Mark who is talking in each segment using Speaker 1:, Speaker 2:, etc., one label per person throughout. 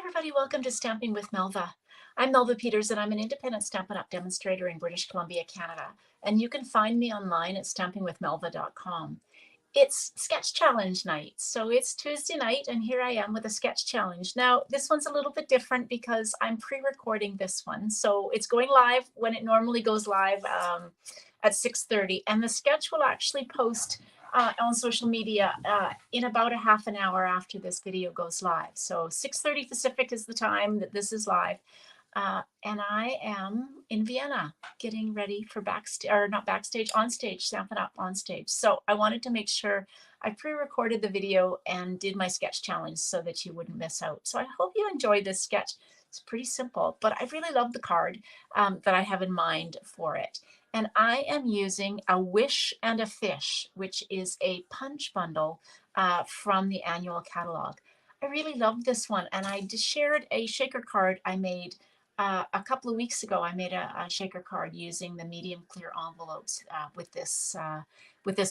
Speaker 1: everybody, welcome to Stamping with Melva. I'm Melva Peters and I'm an independent Stampin' Up! Demonstrator in British Columbia, Canada. And you can find me online at stampingwithmelva.com. It's sketch challenge night. So it's Tuesday night and here I am with a sketch challenge. Now, this one's a little bit different because I'm pre-recording this one. So it's going live when it normally goes live at 6:30. And the sketch will actually post on social media in about a half an hour after this video goes live. So 6:30 Pacific is the time that this is live. And I am in Vienna getting ready for backstage, or not backstage, on stage, Stampin' Up! On stage. So I wanted to make sure I pre-recorded the video and did my sketch challenge so that you wouldn't miss out. So I hope you enjoyed this sketch. It's pretty simple, but I really love the card that I have in mind for it. And I am using a Wish and a Fish, which is a punch bundle from the annual catalog. I really love this one, and I just shared a shaker card I made a couple of weeks ago. I made a shaker card using the medium clear envelopes with this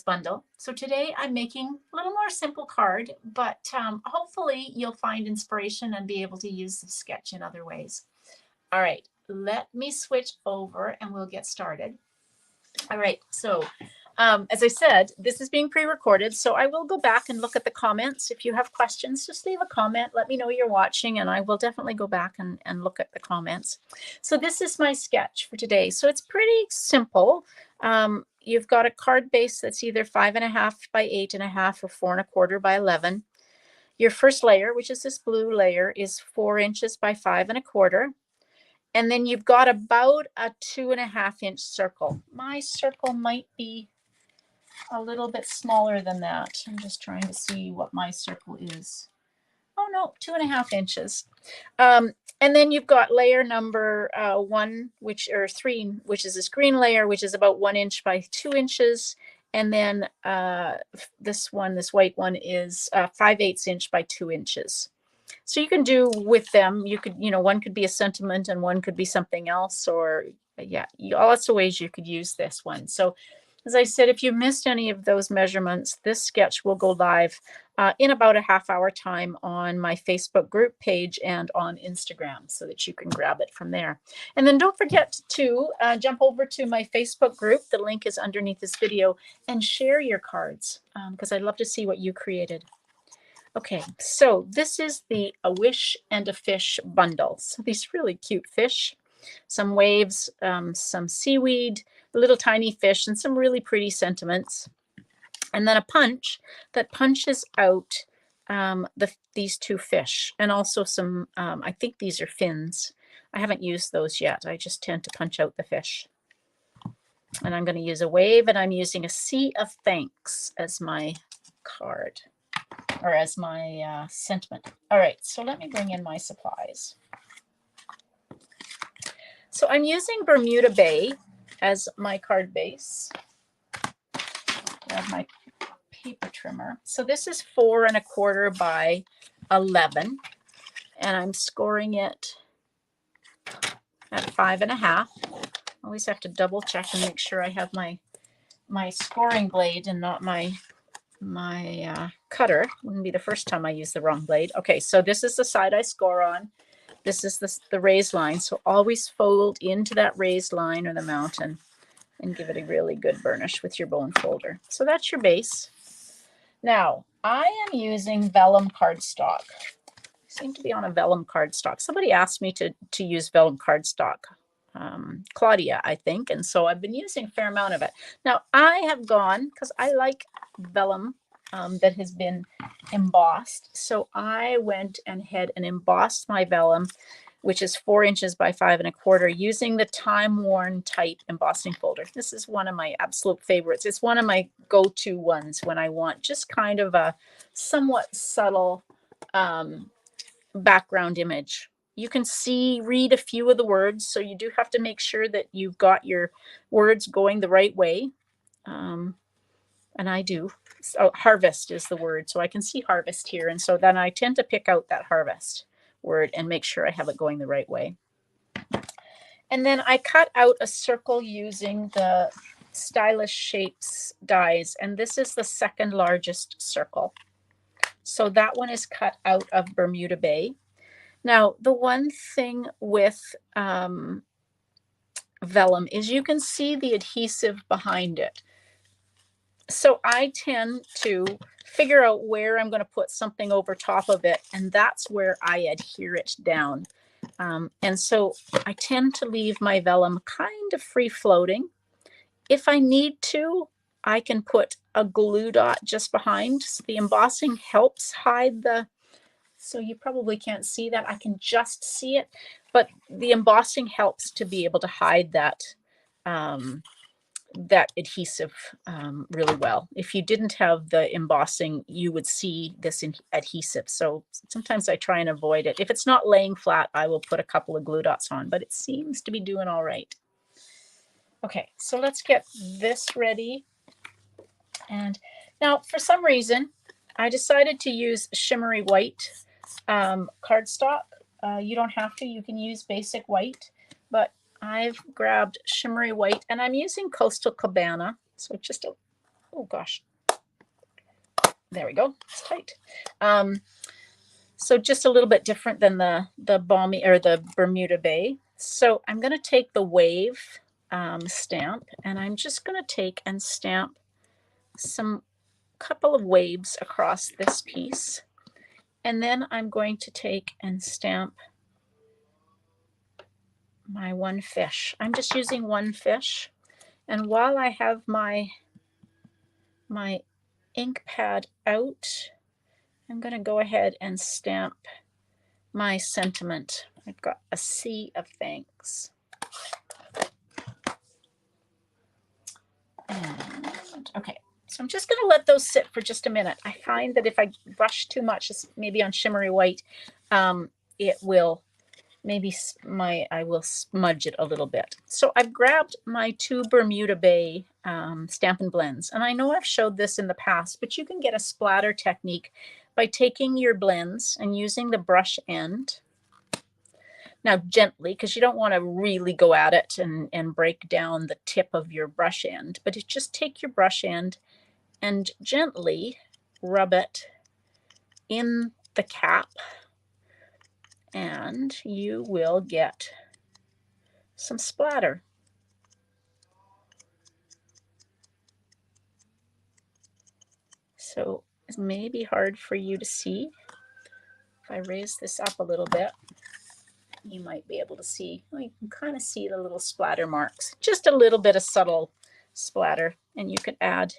Speaker 1: bundle. So today I'm making a little more simple card, but hopefully you'll find inspiration and be able to use the sketch in other ways. All right, let me switch over and we'll get started. All right, so as I said, this is being pre-recorded, so I will go back and look at the comments. If you have questions, just leave a comment. Let me know you're watching, and I will definitely go back and look at the comments. So this is my sketch for today. So it's pretty simple. You've got a card base that's either 5.5 by 8.5 or 4.25 by 11. Your first layer, which is this blue layer, is 4 inches by 5.25. And then you've got about a 2.5-inch circle. My circle might be a little bit smaller than that. I'm just trying to see what my circle is. Oh no, 2.5 inches. And then you've got layer number 3, which is this green layer, which is about 1 inch by 2 inches. And then this white one is 5/8 inch by 2 inches. So you can do with them, you could, one could be a sentiment and one could be something else, or yeah, lots of ways you could use this one. So as I said, if you missed any of those measurements, this sketch will go live in about a half-hour time on my Facebook group page and on Instagram so that you can grab it from there. And then don't forget to jump over to my Facebook group. The link is underneath this video, and share your cards because I'd love to see what you created. Okay, so this is the A Wish and a Fish bundle. So these really cute fish, some waves, some seaweed, little tiny fish, and some really pretty sentiments. And then a punch that punches out these two fish, and also some, I think these are fins. I haven't used those yet. I just tend to punch out the fish. And I'm going to use a wave, and I'm using a Sea of Thanks as my card, or as my sentiment. All right, so let me bring in my supplies. So I'm using Bermuda Bay as my card base. Grab my paper trimmer. So this is 4.25 by 11, and I'm scoring it at 5.5. Always have to double check and make sure I have my scoring blade and not my cutter. Wouldn't be the first time I use the wrong blade. Okay, so this is the side I score on. This is the raised line. So always fold into that raised line or the mountain and give it a really good burnish with your bone folder. So that's your base. Now, I am using vellum cardstock. I seem to be on a vellum cardstock. Somebody asked me to use vellum cardstock. Claudia, I think, and so I've been using a fair amount of it. Now I have gone, because I like vellum that has been embossed, so I went ahead and embossed my vellum, which is 4 inches by 5.25, using the time-worn type embossing folder. This is one of my absolute favorites. It's one of my go-to ones when I want just kind of a somewhat subtle background image. You can read a few of the words, so you do have to make sure that you've got your words going the right way. And I do. So harvest is the word, so I can see harvest here. And so then I tend to pick out that harvest word and make sure I have it going the right way. And then I cut out a circle using the Stylish Shapes dies, and this is the second largest circle. So that one is cut out of Bermuda Bay. Now, the one thing with vellum is you can see the adhesive behind it. So I tend to figure out where I'm going to put something over top of it, and that's where I adhere it down. And so I tend to leave my vellum kind of free floating. If I need to, I can put a glue dot just behind. So the embossing helps hide the, so you probably can't see that. I can just see it, but the embossing helps to be able to hide that that adhesive really well. If you didn't have the embossing, you would see this adhesive. So sometimes I try and avoid it. If it's not laying flat, I will put a couple of glue dots on, but it seems to be doing all right. Okay, so let's get this ready. And now for some reason, I decided to use shimmery white cardstock. You don't have to, you can use basic white, but I've grabbed shimmery white and I'm using Coastal Cabana. So just a, oh gosh, there we go, it's tight. So just a little bit different than the balmy or the Bermuda Bay. So I'm going to take the wave stamp and I'm just going to take and stamp some couple of waves across this piece. And then I'm going to take and stamp my one fish. I'm just using one fish. And while I have my ink pad out, I'm going to go ahead and stamp my sentiment. I've got a sea of thanks. And, okay, so I'm just going to let those sit for just a minute. I find that if I brush too much, maybe on shimmery white, it will maybe I will smudge it a little bit. So I've grabbed my two Bermuda Bay Stampin' Blends. And I know I've showed this in the past, but you can get a splatter technique by taking your blends and using the brush end. Now gently, because you don't want to really go at it and break down the tip of your brush end, but just take your brush end and gently rub it in the cap, and you will get some splatter. So it may be hard for you to see. If I raise this up a little bit, you might be able to see, well, you can kind of see the little splatter marks, just a little bit of subtle splatter, and you can add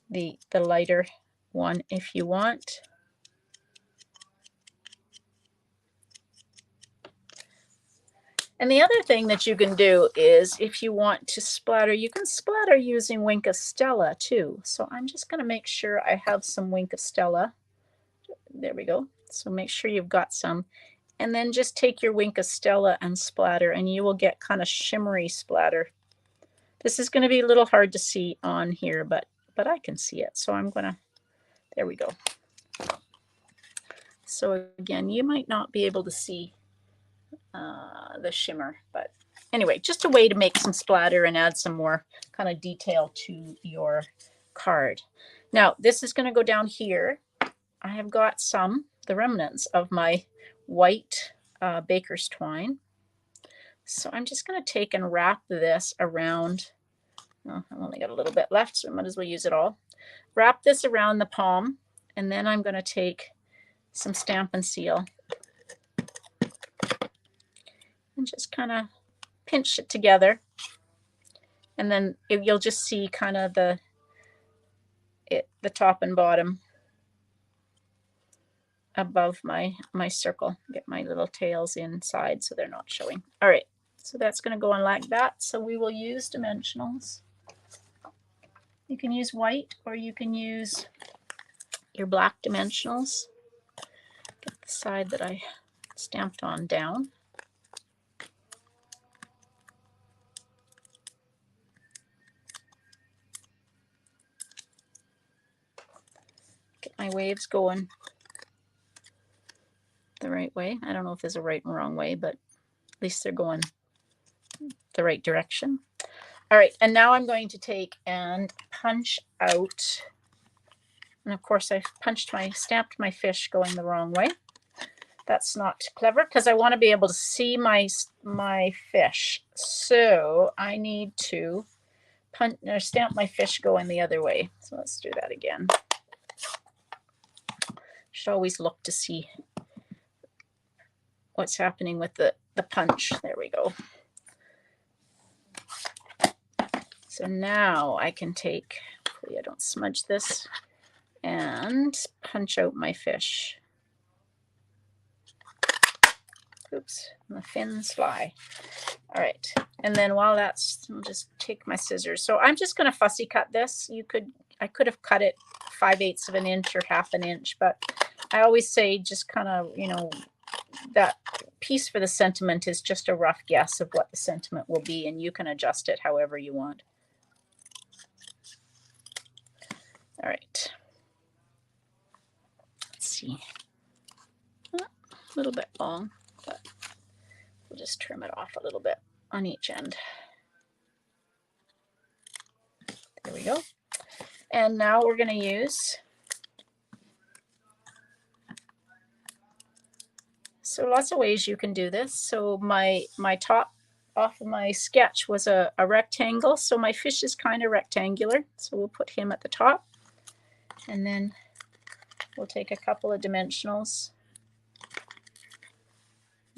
Speaker 1: the lighter one if you want. And the other thing that you can do is if you want to splatter, you can splatter using Wink of Stella too. So I'm just going to make sure I have some Wink of Stella. There we go. So make sure you've got some. And then just take your Wink of Stella and splatter, and you will get kind of shimmery splatter. This is going to be a little hard to see on here, but I can see it. So I'm going to, there we go. So again, you might not be able to see the shimmer, but anyway, just a way to make some splatter and add some more kind of detail to your card. Now this is going to go down here. I have got the remnants of my white baker's twine. So I'm just going to take and wrap this around. Oh, I've only got a little bit left, so I might as well use it all. Wrap this around the palm, and then I'm going to take some Stampin' Seal and just kind of pinch it together. And then you'll just see kind of the top and bottom above my circle. Get my little tails inside so they're not showing. All right, so that's going to go on like that. So we will use dimensionals. You can use white or you can use your black dimensionals. Get the side that I stamped on down. Get my waves going the right way. I don't know if there's a right and wrong way, but at least they're going the right direction. All right, and now I'm going to take and punch out, and of course I've stamped my fish going the wrong way. That's not clever because I want to be able to see my fish. So I need to punch or stamp my fish going the other way. So let's do that again. Should always look to see what's happening with the punch. There we go. So now I can take, hopefully I don't smudge this, and punch out my fish. Oops, and the fins fly. All right, and then while that's, I'll just take my scissors. So I'm just going to fussy cut this. I could have cut it 5/8 of an inch or 1/2 an inch, but I always say just kind of, you know, that piece for the sentiment is just a rough guess of what the sentiment will be, and you can adjust it however you want. All right. Let's see. A little bit long, but we'll just trim it off a little bit on each end. There we go. And now we're going to use, so lots of ways you can do this. So my top off of my sketch was a rectangle, so my fish is kind of rectangular, so we'll put him at the top, and then we'll take a couple of dimensionals.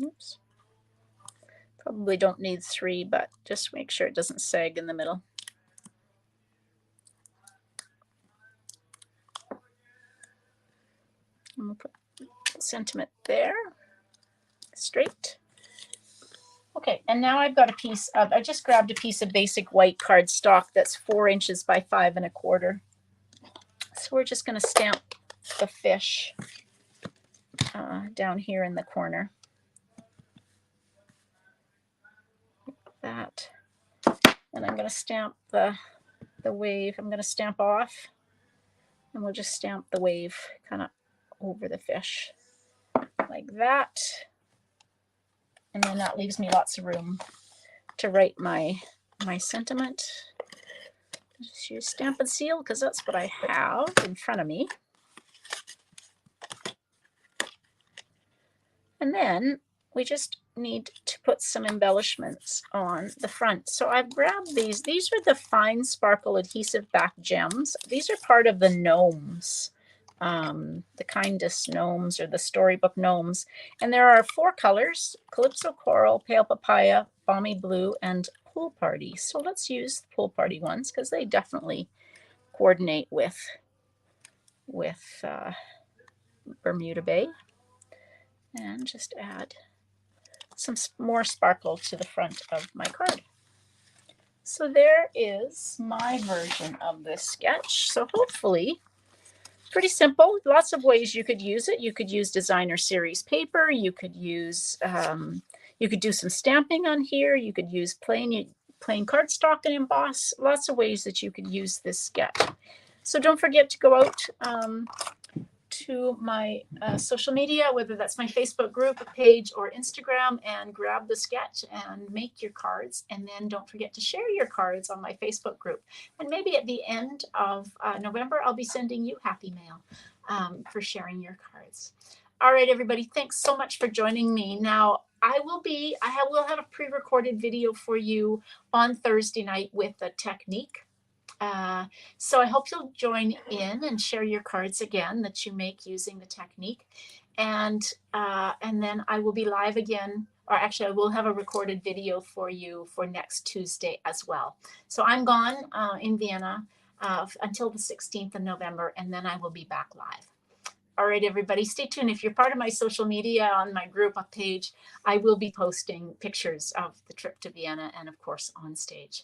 Speaker 1: Oops. Probably don't need 3, but just make sure it doesn't sag in the middle. And we'll put sentiment there, straight. Okay, and now I've got a piece of, I just grabbed a piece of basic white cardstock that's 4 inches by 5 1/4. So we're just going to stamp the fish down here in the corner. Like that. And I'm going to stamp the wave. I'm going to stamp off, and we'll just stamp the wave kind of over the fish like that. And then that leaves me lots of room to write my sentiment. Just use Stampin' Seal because that's what I have in front of me. And then we just need to put some embellishments on the front. So I've grabbed these. These are the fine sparkle adhesive back gems. These are part of the gnomes, the kindest gnomes or the storybook gnomes. And there are 4 colors: Calypso Coral, Pale Papaya, Balmy Blue, and Pool Party. So let's use the Pool Party ones because they definitely coordinate with Bermuda Bay. And just add some more sparkle to the front of my card. So there is my version of this sketch. So hopefully pretty simple. Lots of ways you could use it. You could use designer series paper. You could use you could do some stamping on here. You could use plain cardstock and emboss. Lots of ways that you could use this sketch. So don't forget to go out to my social media, whether that's my Facebook group page or Instagram, and grab the sketch and make your cards. And then don't forget to share your cards on my Facebook group. And maybe at the end of November, I'll be sending you happy mail for sharing your cards. All right, everybody, thanks so much for joining me. Now, I will have a pre-recorded video for you on Thursday night with a technique. So I hope you'll join in and share your cards again that you make using the technique. And then I will be live again, or actually I will have a recorded video for you for next Tuesday as well. So I'm gone in Vienna until the 16th of November, and then I will be back live. All right, everybody, stay tuned. If you're part of my social media on my group page, I will be posting pictures of the trip to Vienna and, of course, on stage.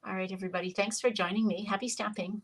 Speaker 1: All right, everybody, thanks for joining me. Happy stamping.